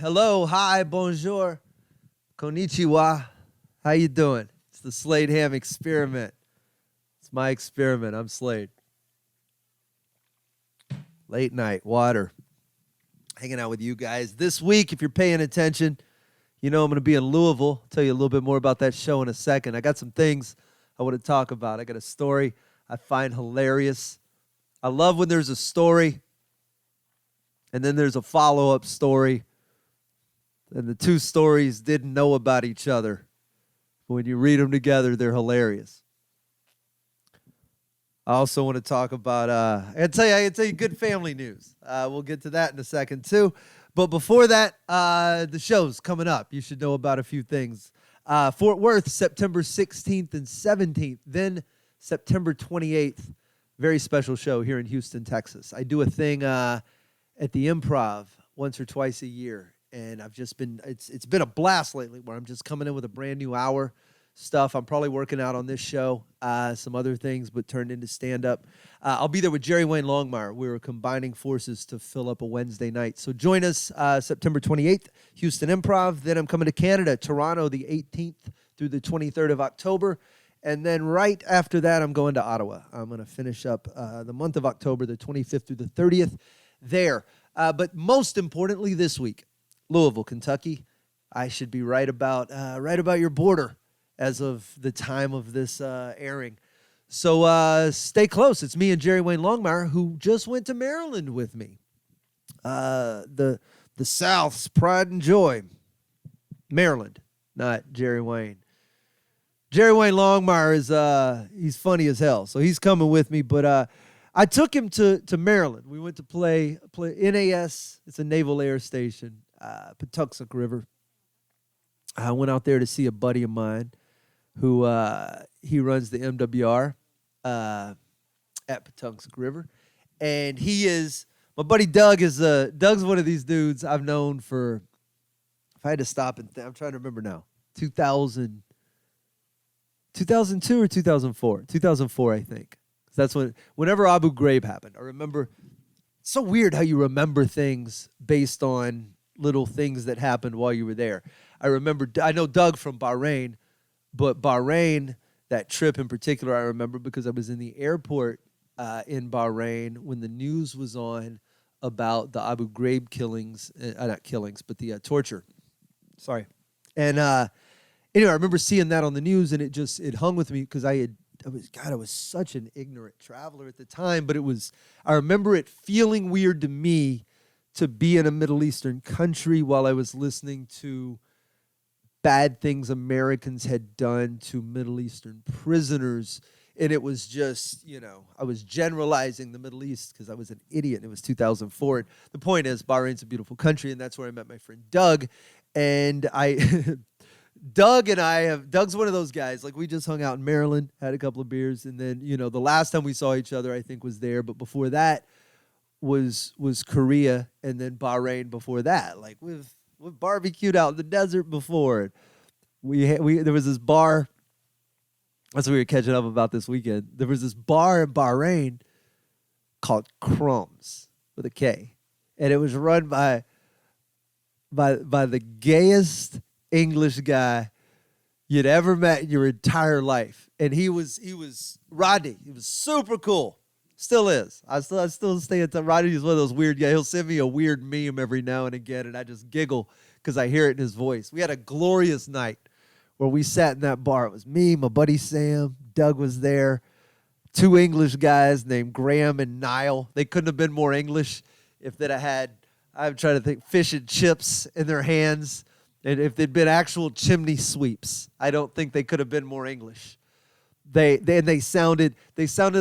Hello, hi, bonjour, konnichiwa. How you doing? It's the Slade Ham Experiment. It's my experiment. I'm Slade. Late night, water. Hanging out with you guys. This week, if you're paying attention, you know I'm going to be in Louisville. I'll tell you a little bit more about that show in a second. I got some things I want to talk about. I got a story I find hilarious. I love when there's a story and then there's a follow-up story, and the two stories didn't know about each other. But when you read them together, they're hilarious. I also want to talk about, I can tell you good family news. We'll get to that in a second, too. But before that, the show's coming up. You should know about a few things. Fort Worth, September 16th and 17th. Then September 28th, very special show here in Houston, Texas. I do a thing at the Improv once or twice a year, and I've just been, it's been a blast lately where I'm just coming in with a brand new hour stuff. I'm probably working out on this show, some other things, but turned into stand-up. I'll be there with Jerry Wayne Longmire. We're combining forces to fill up a Wednesday night. So join us September 28th, Houston Improv. Then I'm coming to Canada, Toronto, the 18th through the 23rd of October. And then right after that, I'm going to Ottawa. I'm going to finish up the month of October, the 25th through the 30th there. But most importantly this week, Louisville, Kentucky. I should be right about your border as of the time of this airing. So stay close. It's me and Jerry Wayne Longmire, who just went to Maryland with me. The South's pride and joy. Maryland, not Jerry Wayne. Jerry Wayne Longmire is he's funny as hell, so he's coming with me. But I took him to Maryland. We went to play NAS. It's a naval air station, Patuxent River. I went out there to see a buddy of mine who he runs the MWR at Patuxent River. And my buddy Doug Doug's one of these dudes I've known for, if I had to stop and I'm trying to remember now, 2002 or 2004? 2004, I think. That's whenever Abu Ghraib happened. I remember, it's so weird how you remember things based on little things that happened while you were there. I know Doug from Bahrain, but Bahrain, that trip in particular, I remember because I was in the airport in Bahrain when the news was on about the Abu Ghraib killings, not killings, but the torture. Sorry. And anyway, I remember seeing that on the news, and it hung with me because I was such an ignorant traveler at the time, but I remember it feeling weird to me to be in a Middle Eastern country while I was listening to bad things Americans had done to Middle Eastern prisoners. And it was just, I was generalizing the Middle East because I was an idiot. And it was 2004. The point is, Bahrain's a beautiful country, and that's where I met my friend Doug. And Doug's one of those guys, like we just hung out in Maryland, had a couple of beers, and then, the last time we saw each other, I think, was there. But before that was Korea, and then Bahrain before that. Like we've barbecued out in the desert before. There was this bar. That's what we were catching up about this weekend. There was this bar in Bahrain called Crumbs with a K, and it was run by the gayest English guy you'd ever met in your entire life. And he was Rodney. He was super cool. Still is. I still stay in touch. Rodney is one of those weird guys. He'll send me a weird meme every now and again, and I just giggle because I hear it in his voice. We had a glorious night where we sat in that bar. It was me, my buddy Sam, Doug was there, two English guys named Graham and Niall. They couldn't have been more English if they'd have had, I'm trying to think, fish and chips in their hands. And if they'd been actual chimney sweeps, I don't think they could have been more English. They sounded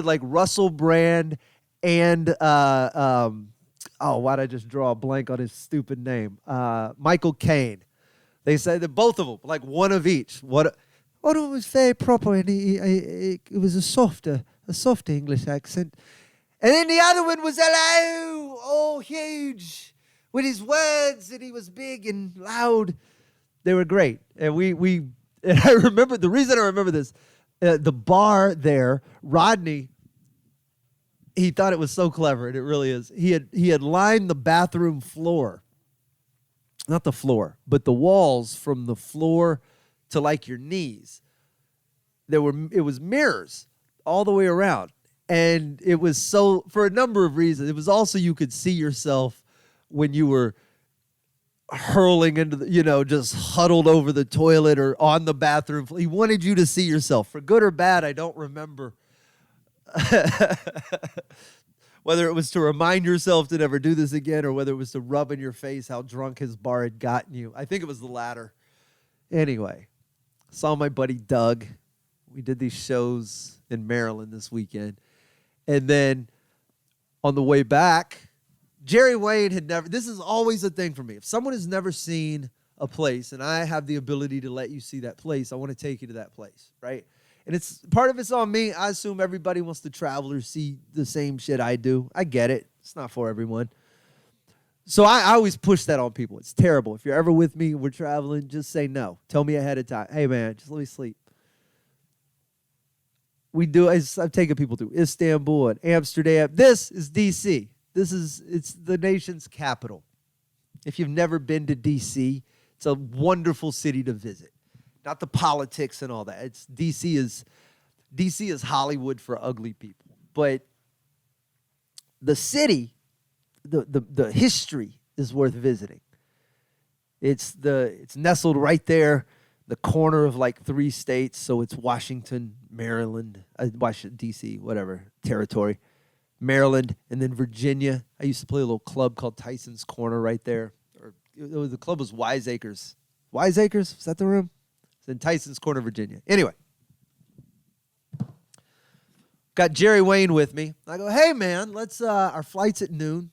like Russell Brand and why'd I just draw a blank on his stupid name? Michael Caine. They said that both of them, like one of each. One of them was very proper, and it was a softer English accent, and then the other one was hello, huge, with his words, and he was big and loud. They were great, and and I remember the reason I remember this. The bar there, Rodney, he thought it was so clever, and it really is. He had lined the bathroom floor not the floor, but the walls from the floor to like your knees. It was mirrors all the way around. And it was so, for a number of reasons, it was also you could see yourself when you were hurling into the, just huddled over the toilet or on the bathroom. He wanted you to see yourself. For good or bad, I don't remember whether it was to remind yourself to never do this again or whether it was to rub in your face how drunk his bar had gotten you. I think it was the latter. Anyway, saw my buddy Doug. We did these shows in Maryland this weekend. And then on the way back, Jerry Wayne had never, this is always a thing for me. If someone has never seen a place and I have the ability to let you see that place, I want to take you to that place, right? And it's part of it's on me. I assume everybody wants to travel or see the same shit I do. I get it. It's not for everyone. So I always push that on people. It's terrible. If you're ever with me, we're traveling, just say no. Tell me ahead of time. Hey, man, just let me sleep. I've taken people to Istanbul and Amsterdam. This is D.C. It's the nation's capital. If you've never been to D.C., it's a wonderful city to visit. Not the politics and all that. D.C. is Hollywood for ugly people. But the city, the history is worth visiting. It's nestled right there, the corner of like 3 states. So it's Washington, Maryland, Washington, D.C., whatever, territory. Maryland, and then Virginia. I used to play a little club called Tyson's Corner right there. The club was Wiseacres. Wiseacres? Was that the room? It's in Tyson's Corner, Virginia. Anyway. Got Jerry Wayne with me. I go, hey, man, our flight's at noon.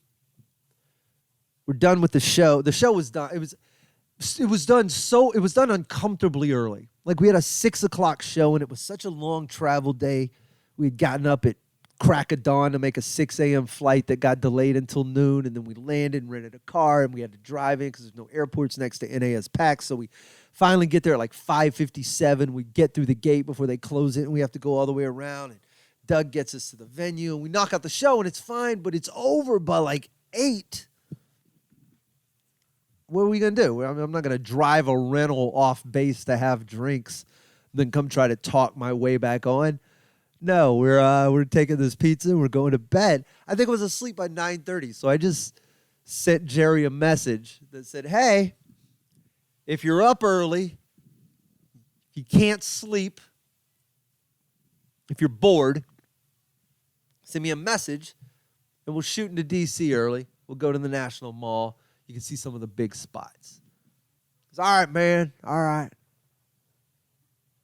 We're done with the show. The show was done. It was done uncomfortably early. Like, we had a 6 o'clock show, and it was such a long travel day. We had gotten up at crack of dawn to make a 6 a.m. flight that got delayed until noon, and then we landed and rented a car, and we had to drive in because there's no airports next to NAS PAX, so we finally get there at like 5:57. We get through the gate before they close it, and we have to go all the way around, and Doug gets us to the venue, and we knock out the show, and it's fine, but it's over by like 8. What are we going to do? I'm not going to drive a rental off base to have drinks, then come try to talk my way back on. No, we're taking this pizza. We're going to bed. I think I was asleep by 9:30, so I just sent Jerry a message that said, hey, if you're up early, if you can't sleep, if you're bored, send me a message, and we'll shoot into D.C. early. We'll go to the National Mall. You can see some of the big spots. It's all right, man. All right.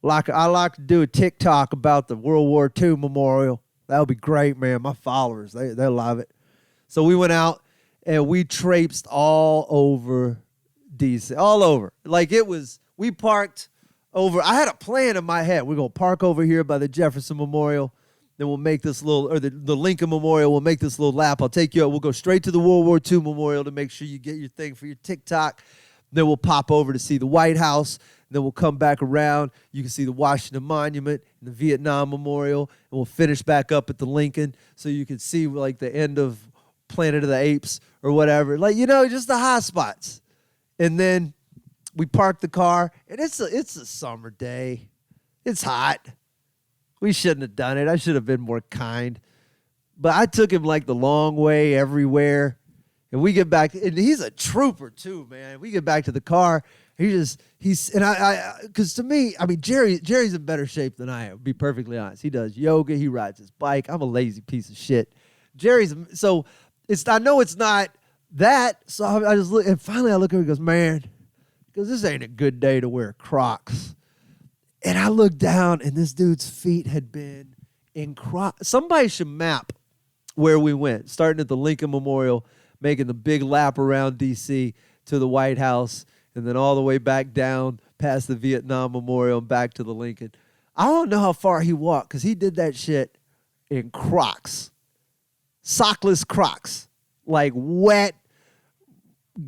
I like to do a TikTok about the World War II memorial. That would be great, man. My followers, they love it. So we went out, and we traipsed all over D.C., all over. Like, we parked over. I had a plan in my head. We're going to park over here by the Jefferson Memorial. Then we'll make this the Lincoln Memorial. We'll make this little lap. I'll take you out. We'll go straight to the World War II Memorial to make sure you get your thing for your TikTok. Then we'll pop over to see the White House. Then we'll come back around. You can see the Washington Monument and the Vietnam Memorial. And we'll finish back up at the Lincoln so you can see like the end of Planet of the Apes or whatever. Like, just the hot spots. And then we park the car. And it's a summer day. It's hot. We shouldn't have done it. I should have been more kind. But I took him like the long way everywhere. And we get back, and he's a trooper too, man. We get back to the car. Because to me, I mean, Jerry's in better shape than I am, to be perfectly honest. He does yoga. He rides his bike. I'm a lazy piece of shit. I know it's not that. So I just look, and finally I look at him and goes, man, because this ain't a good day to wear Crocs. And I looked down, and this dude's feet had been in Crocs. Somebody should map where we went, starting at the Lincoln Memorial, making the big lap around D.C. to the White House, and then all the way back down past the Vietnam Memorial and back to the Lincoln. I don't know how far he walked because he did that shit in Crocs. Sockless Crocs. Like wet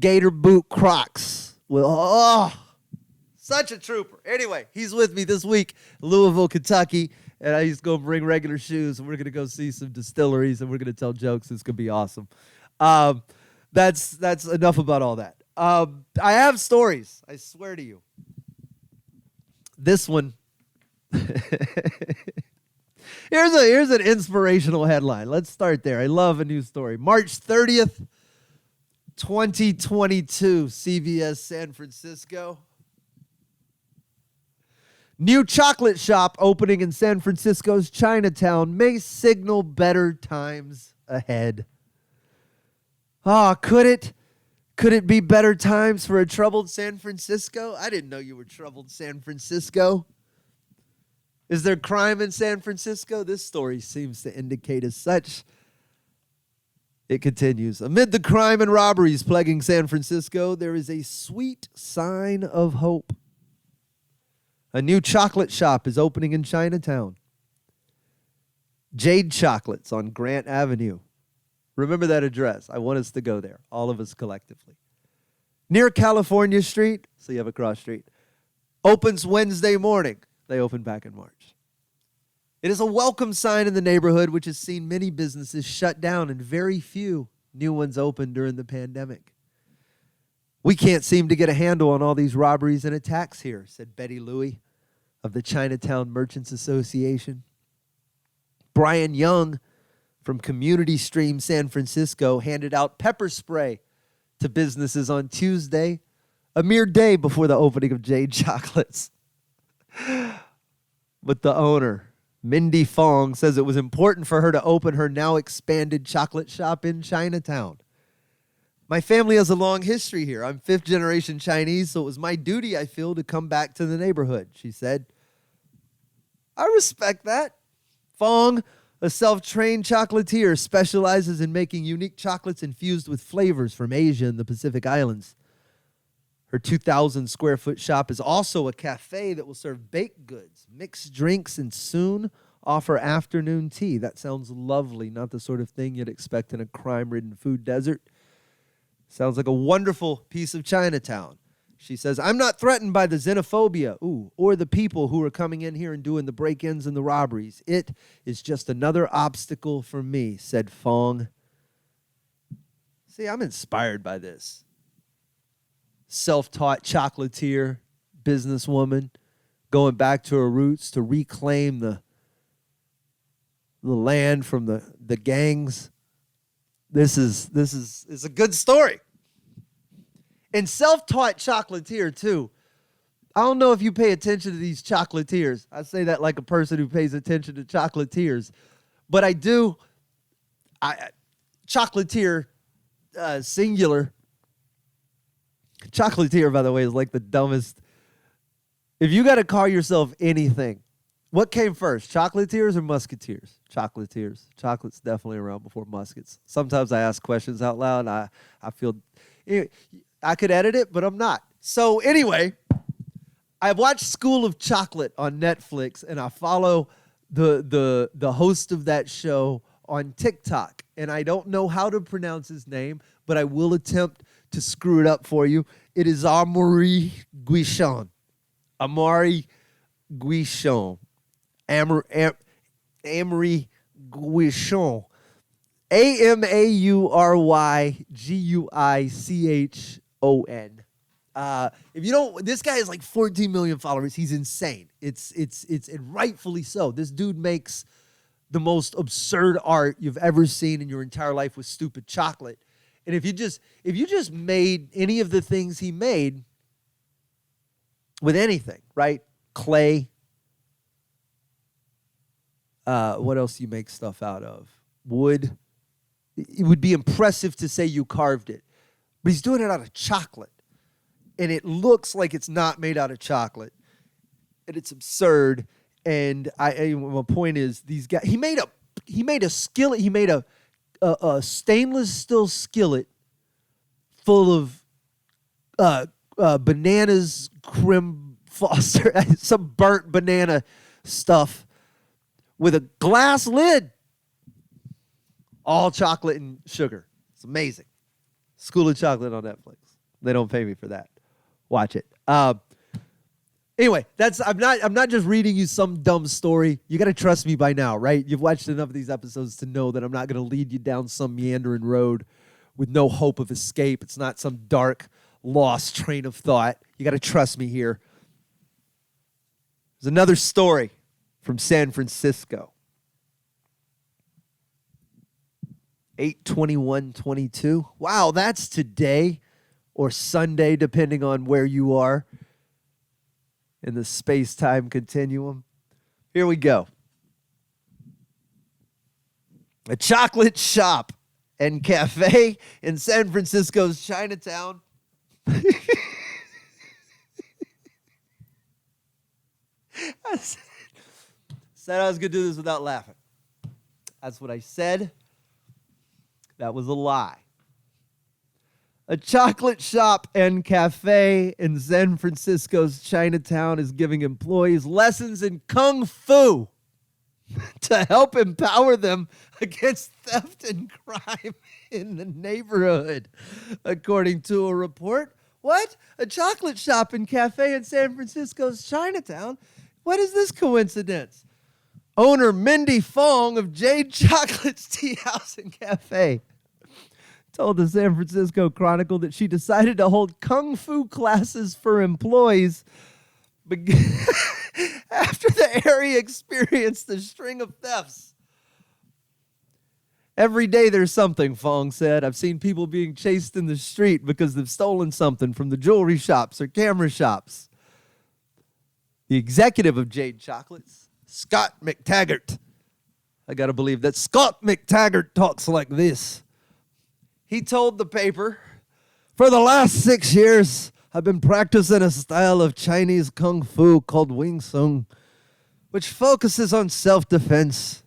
gator boot Crocs. Such a trooper. Anyway, he's with me this week in Louisville, Kentucky, and I used to go bring regular shoes, and we're going to go see some distilleries, and we're going to tell jokes. It's going to be awesome. That's enough about all that. I have stories. I swear to you. This one. Here's an inspirational headline. Let's start there. I love a news story. March 30th, 2022, CBS San Francisco. New chocolate shop opening in San Francisco's Chinatown may signal better times ahead. Could it? Could it be better times for a troubled San Francisco? I didn't know you were troubled, San Francisco. Is there crime in San Francisco? This story seems to indicate as such. It continues. Amid the crime and robberies plaguing San Francisco, there is a sweet sign of hope. A new chocolate shop is opening in Chinatown. Jade Chocolates on Grant Avenue. Remember that address. I want us to go there, all of us collectively. Near California Street, so you have a cross street, opens Wednesday morning. They opened back in March. It is a welcome sign in the neighborhood, which has seen many businesses shut down and very few new ones open during the pandemic. We can't seem to get a handle on all these robberies and attacks here, said Betty Louie of the Chinatown Merchants Association. Brian Young from Community Stream San Francisco handed out pepper spray to businesses on Tuesday, a mere day before the opening of Jade Chocolates. But the owner, Mindy Fong, says it was important for her to open her now expanded chocolate shop in Chinatown. My family has a long history here. I'm fifth generation Chinese, so it was my duty, I feel, to come back to the neighborhood, she said. I respect that. Fong, a self-trained chocolatier, specializes in making unique chocolates infused with flavors from Asia and the Pacific Islands. Her 2,000-square-foot shop is also a cafe that will serve baked goods, mixed drinks, and soon offer afternoon tea. That sounds lovely, not the sort of thing you'd expect in a crime-ridden food desert. Sounds like a wonderful piece of Chinatown. She says, I'm not threatened by the xenophobia, or the people who are coming in here and doing the break-ins and the robberies. It is just another obstacle for me, said Fong. See, I'm inspired by this. Self-taught chocolatier, businesswoman, going back to her roots to reclaim the land from the gangs. This is a good story. And self-taught chocolatier, too. I don't know if you pay attention to these chocolatiers. I say that like a person who pays attention to chocolatiers. But I do. Chocolatier, singular. Chocolatier, by the way, is like the dumbest. If you got to call yourself anything, what came first, chocolatiers or musketeers? Chocolatiers. Chocolate's definitely around before muskets. Sometimes I ask questions out loud. I feel I could edit it, but I'm not. So anyway, I watched School of Chocolate on Netflix, and I follow the host of that show on TikTok. And I don't know how to pronounce his name, but I will attempt to screw it up for you. It is Amoury Guichon. Amoury Guichon. Amoury Guichon. AmauryGuichon. If you don't, this guy has like 14 million followers. He's insane. It's and rightfully so. This dude makes the most absurd art you've ever seen in your entire life with stupid chocolate. And if you just made any of the things he made with anything, right? Clay. What else do you make stuff out of? Wood. It would be impressive to say you carved it. But he's doing it out of chocolate. And it looks like it's not made out of chocolate. And it's absurd. And my point is, these guys, he made a skillet. He made a stainless steel skillet full of bananas, creme foster, some burnt banana stuff with a glass lid. All chocolate and sugar. It's amazing. School of Chocolate on Netflix. They don't pay me for that. Watch it. Anyway, I'm not just reading you some dumb story. You got to trust me by now, right? You've watched enough of these episodes to know that I'm not going to lead you down some meandering road with no hope of escape. It's not some dark lost train of thought. You got to trust me here. There's another story from San Francisco. 8/21/22. Wow, that's today or Sunday, depending on where you are in the space-time continuum. Here we go. A chocolate shop and cafe in San Francisco's Chinatown. I said I was going to do this without laughing. That's what I said. That was a lie. A chocolate shop and cafe in San Francisco's Chinatown is giving employees lessons in Kung Fu to help empower them against theft and crime in the neighborhood, according to a report. What? A chocolate shop and cafe in San Francisco's Chinatown? What is this coincidence? Owner Mindy Fong of Jade Chocolate's Tea House and Cafe told the San Francisco Chronicle that she decided to hold Kung Fu classes for employees after the area experienced a string of thefts. Every day there's something, Fong said. I've seen people being chased in the street because they've stolen something from the jewelry shops or camera shops. The executive of Jade Chocolates, Scott McTaggart. I got to believe that Scott McTaggart talks like this. He told the paper, for the last 6 years, I've been practicing a style of Chinese Kung Fu called Wing Sung, which focuses on self-defense.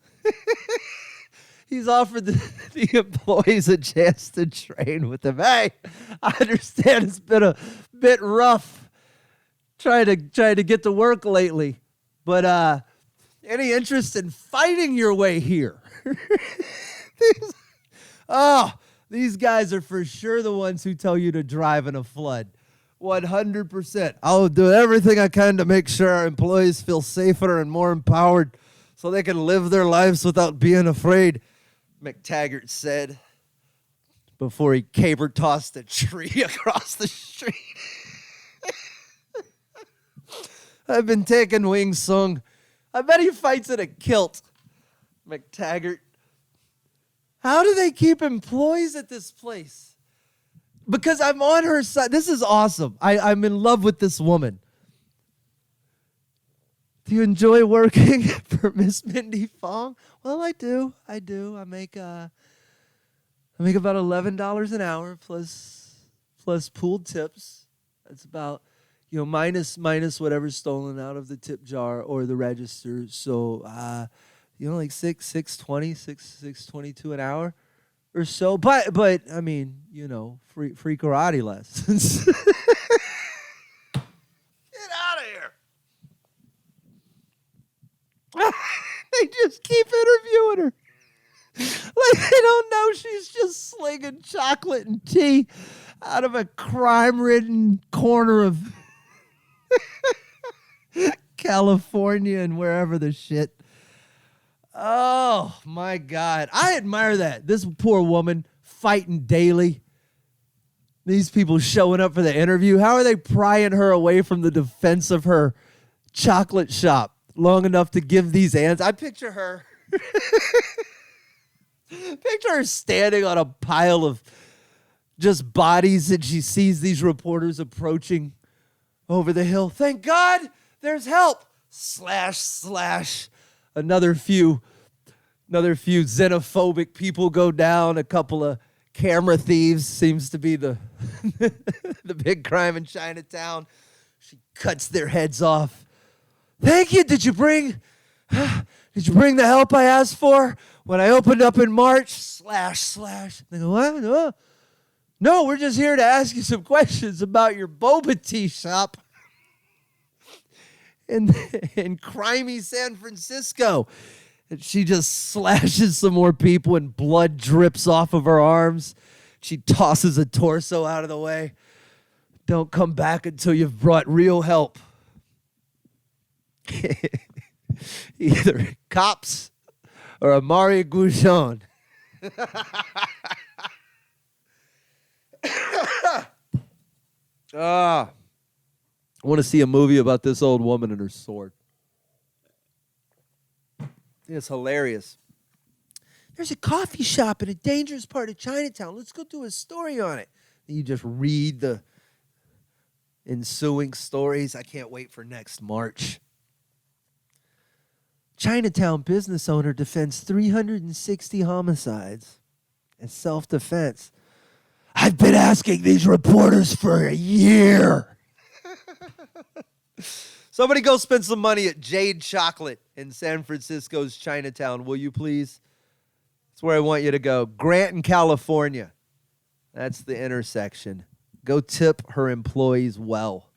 He's offered the employees a chance to train with him. Hey, I understand it's been a bit rough trying to get to work lately, but any interest in fighting your way here? These guys are for sure the ones who tell you to drive in a flood. 100%. I'll do everything I can to make sure our employees feel safer and more empowered so they can live their lives without being afraid, McTaggart said before he caber-tossed a tree across the street. I've been taking Wing Sung. I bet he fights in a kilt, McTaggart. How do they keep employees at this place? Because I'm on her side. This is awesome. I'm in love with this woman. Do you enjoy working for Miss Mindy Fong? Well, I do. I make about $11 an hour plus pooled tips. That's about minus whatever's stolen out of the tip jar or the register. So like $6.22 an hour or so. But I mean, free karate lessons. Get out of here. They just keep interviewing her. Like they don't know she's just slinging chocolate and tea out of a crime-ridden corner of California and wherever the shit. Oh, my God. I admire that. This poor woman fighting daily. These people showing up for the interview. How are they prying her away from the defense of her chocolate shop long enough to give these answers? I picture her. Picture her standing on a pile of just bodies and she sees these reporters approaching over the hill. Thank God there's help. Slash. Another few xenophobic people go down. A couple of camera thieves seems to be the the big crime in Chinatown. She cuts their heads off. Thank you. Did you bring the help I asked for when I opened up in March? Slash. They go, what? No, we're just here to ask you some questions about your boba tea shop in crimey San Francisco. And she just slashes some more people and blood drips off of her arms. She tosses a torso out of the way. Don't come back until you've brought real help. Either cops or Amoury Guichon. I want to see a movie about this old woman and her sword. It's hilarious. There's a coffee shop in a dangerous part of Chinatown. Let's go do a story on it. And you just read the ensuing stories. I can't wait for next March. Chinatown business owner defends 360 homicides as self-defense. I've been asking these reporters for a year. Somebody go spend some money at Jade Chocolate in San Francisco's Chinatown, will you please? That's where I want you to go. Grant in California. That's the intersection. Go tip her employees well.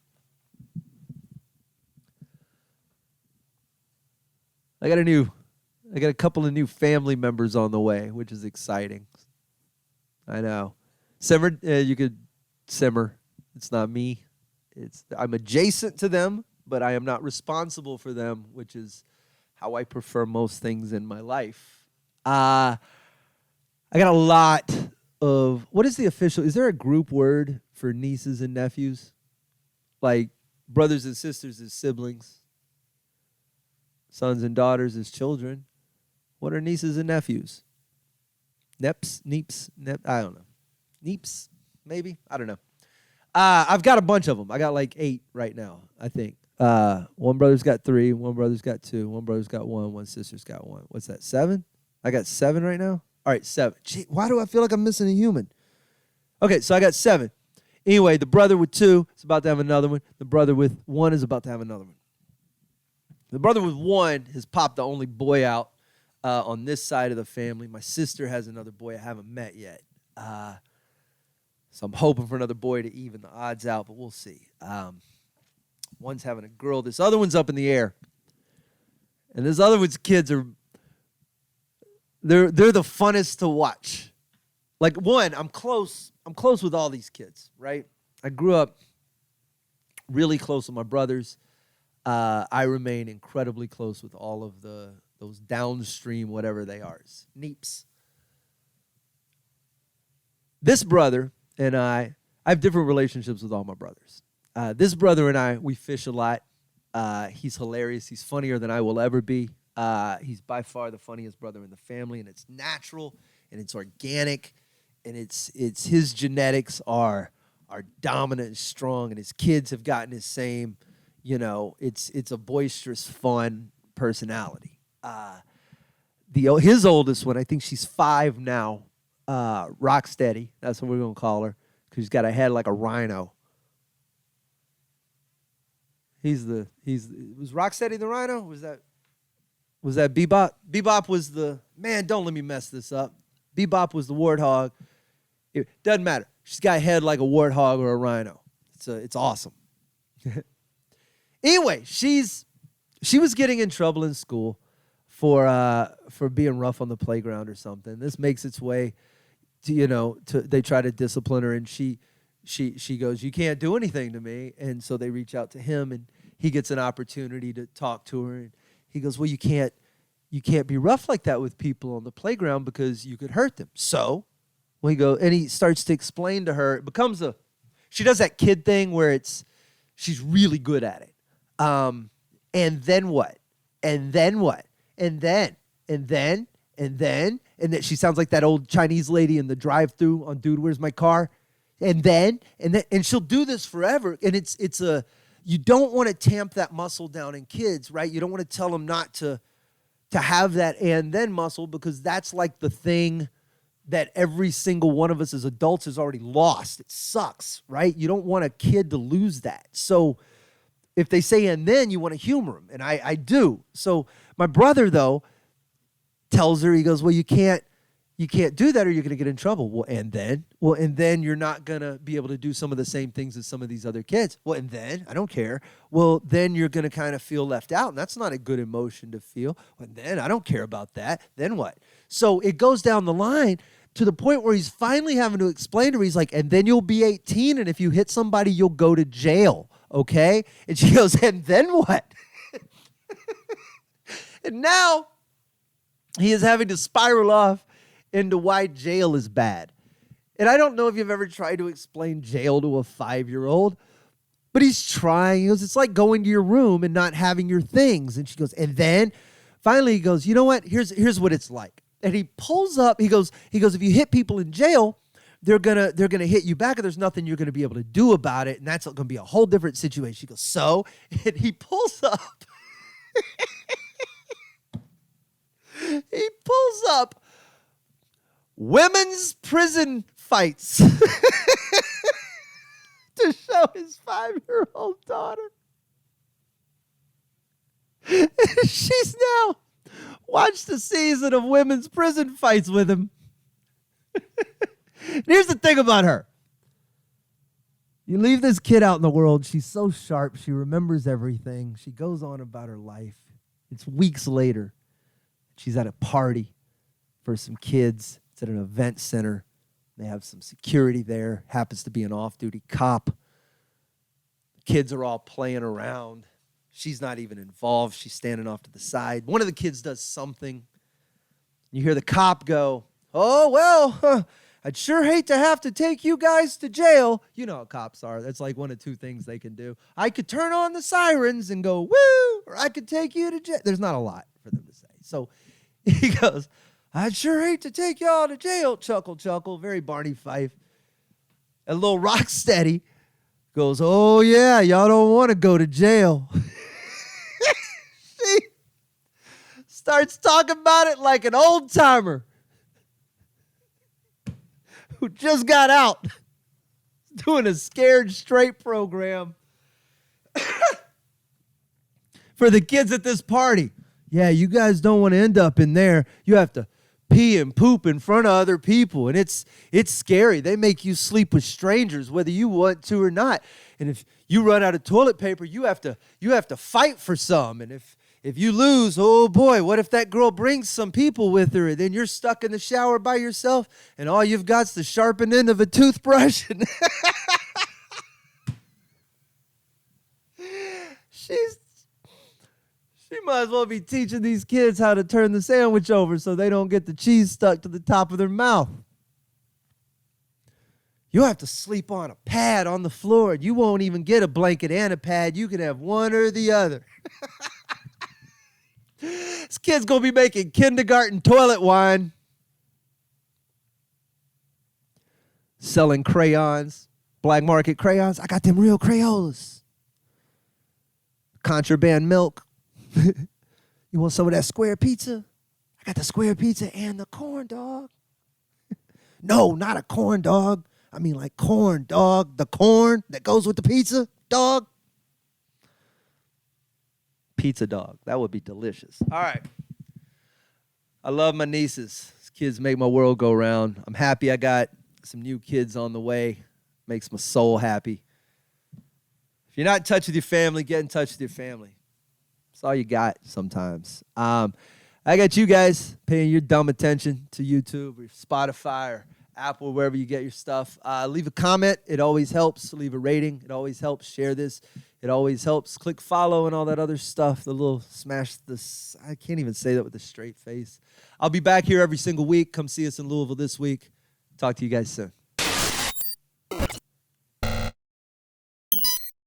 I got a couple of new family members on the way, which is exciting. I know. Simmer, you could simmer. It's not me. I'm adjacent to them, but I am not responsible for them, which is how I prefer most things in my life. I got a lot of, what is the official, is there a group word for nieces and nephews? Like brothers and sisters as siblings, sons and daughters as children. What are nieces and nephews? Neeps, I don't know. Neeps, maybe? I don't know. I've got a bunch of them. I got like 8 right now, I think. One brother's got 3, one brother's got 2, one brother's got 1, one sister's got 1. What's that, 7? I got 7 right now? All right, 7. Gee, why do I feel like I'm missing a human? Okay, so I got 7. Anyway, the brother with 2 is about to have another one. The brother with 1 is about to have another one. The brother with 1 has popped the only boy out on this side of the family. My sister has another boy I haven't met yet. So I'm hoping for another boy to even the odds out, but we'll see. One's having a girl. This other one's up in the air. And this other one's kids are, they're the funnest to watch. Like one, I'm close with all these kids, right? I grew up really close with my brothers. I remain incredibly close with all of those downstream, whatever they are, neeps. This brother and I have different relationships with all my brothers. This brother and I, we fish a lot. He's hilarious. He's funnier than I will ever be. He's by far the funniest brother in the family, and it's natural, and it's organic, and it's his genetics are dominant and strong, and his kids have gotten his same, it's a boisterous, fun personality. His oldest one, I think she's 5 now, Rocksteady, that's what we're going to call her, because she's got a head like a rhino. Was Rocksteady the rhino? Was that Bebop? Bebop was don't let me mess this up. Bebop was the warthog. It doesn't matter. She's got a head like a warthog or a rhino. It's awesome. Anyway, she was getting in trouble in school for being rough on the playground or something. This makes its way to they try to discipline her, and she goes, "You can't do anything to me." And so they reach out to him, and he gets an opportunity to talk to her, and he goes, "Well, you can't be rough like that with people on the playground because you could hurt them." So and he starts to explain to her. It becomes she does that kid thing where she's really good at it. And then what? And then what? And then she sounds like that old Chinese lady in the drive-thru on Dude, Where's My Car? And she'll do this forever. And you don't want to tamp that muscle down in kids, right? You don't want to tell them not to have that and then muscle, because that's like the thing that every single one of us as adults has already lost. It sucks, right? You don't want a kid to lose that. So if they say and then, you want to humor them, and I do. So my brother, though, tells her, he goes, "Well, you can't do that or you're going to get in trouble." Well, and then you're not going to be able to do some of the same things as some of these other kids. Well, and then, I don't care. Well, then you're going to kind of feel left out, and that's not a good emotion to feel. Well, and then, I don't care about that. Then what? So it goes down the line to the point where he's finally having to explain to her, he's like, "And then you'll be 18, and if you hit somebody, you'll go to jail, okay?" And she goes, "And then what?" And now he is having to spiral off into why jail is bad. And I don't know if you've ever tried to explain jail to a 5-year-old, but he's trying. He goes, it's like going to your room and not having your things. And she goes, and then finally he goes, you know what? Here's what it's like. And he pulls up. He goes, if you hit people in jail, they're gonna hit you back, and there's nothing you're gonna be able to do about it, and that's gonna be a whole different situation. She goes, so, and he pulls up. He pulls up women's prison fights to show his 5-year-old daughter. She's now watched a season of women's prison fights with him. Here's the thing about her. You leave this kid out in the world. She's so sharp. She remembers everything. She goes on about her life. It's weeks later. She's at a party for some kids. It's at an event center. They have some security there. Happens to be an off-duty cop. The kids are all playing around. She's not even involved. She's standing off to the side. One of the kids does something. You hear the cop go, oh, well, I'd sure hate to have to take you guys to jail. You know how cops are. That's like one of two things they can do. I could turn on the sirens and go, woo, or I could take you to jail. There's not a lot for them to say. So he goes, I'd sure hate to take y'all to jail. Chuckle, chuckle. Very Barney Fife. And little Rocksteady goes, oh, yeah, y'all don't want to go to jail. She starts talking about it like an old timer who just got out doing a Scared Straight program for the kids at this party. Yeah, you guys don't want to end up in there. You have to pee and poop in front of other people, and it's scary. They make you sleep with strangers whether you want to or not. And if you run out of toilet paper, you have to fight for some. And if you lose, oh boy, what if that girl brings some people with her, and then you're stuck in the shower by yourself, and all you've got's the sharpened end of a toothbrush? And she might as well be teaching these kids how to turn the sandwich over so they don't get the cheese stuck to the top of their mouth. You have to sleep on a pad on the floor. You won't even get a blanket and a pad. You can have one or the other. This kid's going to be making kindergarten toilet wine. Selling crayons, black market crayons. I got them real Crayolas. Contraband milk. You want some of that square pizza? I got the square pizza and the corn dog. No, not a corn dog. I mean like corn dog. The corn that goes with the pizza dog. Pizza dog. That would be delicious. All right. I love my nieces. These kids make my world go round. I'm happy I got some new kids on the way. Makes my soul happy. If you're not in touch with your family, get in touch with your family. That's all you got sometimes. I got you guys paying your dumb attention to YouTube or Spotify or Apple, wherever you get your stuff. Leave a comment. It always helps. Leave a rating. It always helps. Share this. It always helps. Click follow and all that other stuff. The little smash this. I can't even say that with a straight face. I'll be back here every single week. Come see us in Louisville this week. Talk to you guys soon.